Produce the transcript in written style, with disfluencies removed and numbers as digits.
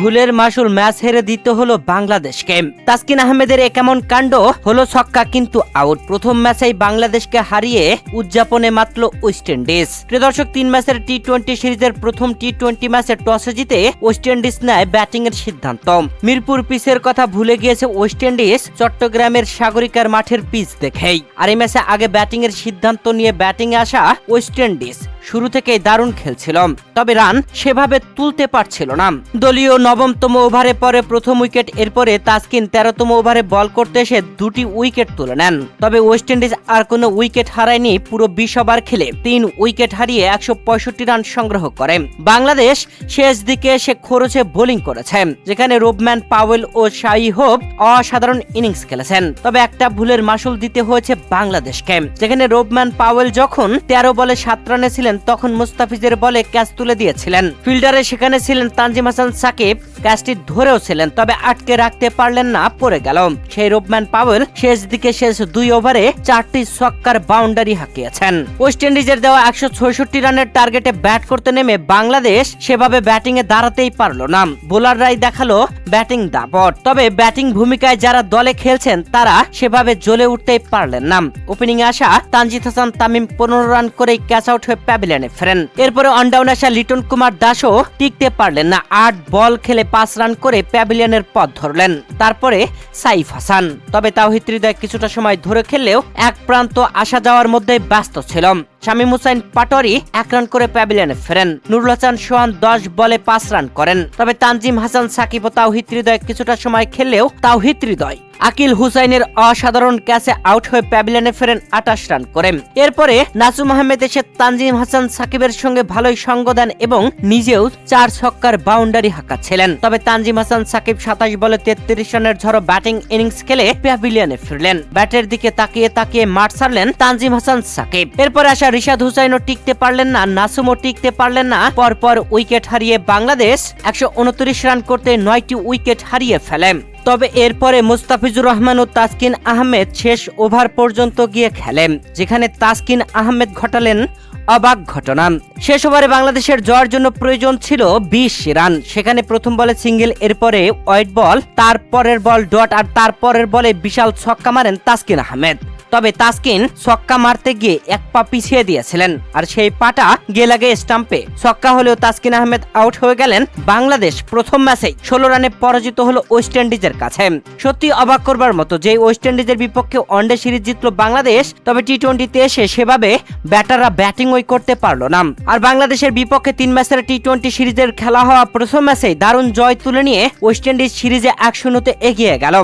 ভুলের মাসুল ম্যাচ হেরে দিতে হলো বাংলাদেশকে। তাসকিন আহমেদের কেমন কাণ্ড, হলো ছক্কা কিন্তু আউট। প্রথম ম্যাচেই বাংলাদেশকে হারিয়ে উদযাপনে মাতল ওয়েস্ট ইন্ডিজ। প্রিয় দর্শক, 3 ম্যাচের টি-20 সিরিজের প্রথম টি-20 ম্যাচে টসে জিতে ওয়েস্ট ইন্ডিজ নেয় ব্যাটিং এর সিদ্ধান্ত। মিরপুর পিচের কথা ভুলে গিয়েছে ওয়েস্ট ইন্ডিজ চট্টগ্রামের সাগরিকার মাঠের পিচ দেখেই। আর এই ম্যাচে আগে ব্যাটিং এর সিদ্ধান্ত নিয়ে ব্যাটিং এ আসা ওয়েস্ট ইন্ডিজ শুরু থেকেই দারুণ খেলছিল, তবে রান সেভাবে তুলতে পারছিল না। দলীয় 9তম ওভারে পরে প্রথম উইকেট, এরপরে তাসকিন 13তম ওভারে বল করতে এসে 2টি উইকেট তুলে নেন। তবে ওয়েস্ট ইন্ডিজ আর কোনো উইকেট হারায়নি, পুরো 20 ওভার খেলে 3 উইকেট হারিয়ে 165 রান সংগ্রহ করে। বাংলাদেশ শেষ দিকে এসে খরচে বোলিং করেছে, যেখানে রোবম্যান পাওয়েল ও শাই হোপ অসাধারণ ইনিংস খেলেছেন। তবে একটা ভুলের মাসুল দিতে হয়েছে বাংলাদেশকে, যেখানে রোবম্যান পাওয়েল যখন 13 বলে 7 রানে ছিলেন তখন মুস্তাফিজের বলে ক্যাচ তুলে দিয়েছিলেন। ফিল্ডারে সেখানে ছিলেন তানজিম হাসান সাকিব, ক্যাচটি ধরেও ছিলেন, তবে আটকে রাখতে পারলেন না, পড়ে গেল। সেই রোবম্যান পাওয়েল শেষ দিকে শেষ 2 ওভারে 4টি ছক্কার বাউন্ডারি হাঁকিয়েছেন। ওয়েস্ট ইন্ডিজের দেওয়া 166 রানের টার্গেটে ব্যাট করতে নেমে বাংলাদেশ সেভাবে ব্যাটিং এ দাঁড়াতেই পারল না। বোলাররাই দেখালো ব্যাটিং দাপট, তবে ব্যাটিং ভূমিকায় যারা দলে খেলছেন তারা সেভাবে জ্বলে উঠতেই পারলেন না। ওপেনিং এ আসা তানজিদ হাসান তামিম 15 রান করে ক্যাচ আউট হয়ে প্যাভিলিয়নে ফেরেন। এরপরে অনডাউন আসা লিটন কুমার দাসও টিকতে পারলেন না, 8 বল খেলে 5 রান করে প্যাভিলিয়নের পথ ধরলেন। তারপরে সাইফ হাসান, তবে তাওহিদ হৃদয় কিছুটা সময় ধরে খেললেও এক প্রান্ত আসা যাওয়ার মধ্যে ব্যস্ত ছিল। শামীম হোসেন পাটোয়ারি 1 রান করে প্যাভিলিয়নে ফেরেন। নুরুল হাসান সোহান 10 বলে 5 রান করেন। তবে তানজিম হাসান সাকিব ও তাওহিদ হৃদয় কিছুটা সময় খেললেও তাওহিদ হৃদয় আকিল হুসাইনের অসাধারণ ক্যাচে আউট হয়ে প্যাভিলিয়নে ফেরেন 28 রান করে। এরপরে নাসুম আহমেদ এসে তানজিম হাসান সাকিবের সঙ্গে ভালোই সঙ্গ দেন এবং নিজেও 4 ছক্কার বাউন্ডারি হাঁকাচ্ছিলেন। তবে তানজিম হাসান সাকিব 27 বলে 33 রানের ঝড়ো ব্যাটিং ইনিংস খেলে প্যাভিলিয়নে ফিরলেন। ব্যাটের দিকে তাকিয়ে তাকিয়ে মাঠ ছাড়লেন তানজিম হাসান সাকিব। এরপরে আসা রিশাদ হুসাইনও টিকতে পারলেন না, নাসুমও টিকতে পারলেন না। পরপর উইকেট হারিয়ে বাংলাদেশ 129 রান করতে 9টি উইকেট হারিয়ে ফেলে। তবে এরপরে মুস্তাফিজুর রহমান ও তাসকিন আহমেদ শেষ ওভার পর্যন্ত গিয়ে খেলেন, যেখানে তাসকিন আহমেদ ঘটালেন অবাক ঘটনা। শেষ ওভারে বাংলাদেশের জয়ের জন্য প্রয়োজন ছিল 20 রান, সেখানে প্রথম বলে সিঙ্গেল, এরপরে ওয়াইড বল, তারপরের বল ডট, আর তারপরের বলে বিশাল ছক্কা মারেন তাসকিন আহমেদ। তবে তাসকিন ছক্কা মারতে গিয়ে 1 পা পিছিয়ে দিয়েছিলেন, আর সেই পাটা গিয়ে লাগে স্টাম্পে। ছক্কা হলেও তাসকিন আহমেদ আউট হয়ে গেলেন। বাংলাদেশ প্রথম ম্যাচেই 16 রানে পরাজিত হলো ওয়েস্ট ইন্ডিজের কাছে। সত্যি অবাক করবার মতো যে ওয়েস্ট ইন্ডিজের বিপক্ষে ওয়ানডে সিরিজ জিতলো বাংলাদেশ, তবে টি-20তে এসে সেভাবে ব্যাটাররা ব্যাটিং করতে পারলো না। আর বাংলাদেশের বিপক্ষে 3 ম্যাচের টি-20 সিরিজের খেলা হওয়া প্রথম ম্যাচেই দারুণ জয় তুলে নিয়ে ওয়েস্ট ইন্ডিজ সিরিজে 1-0 এগিয়ে গেল।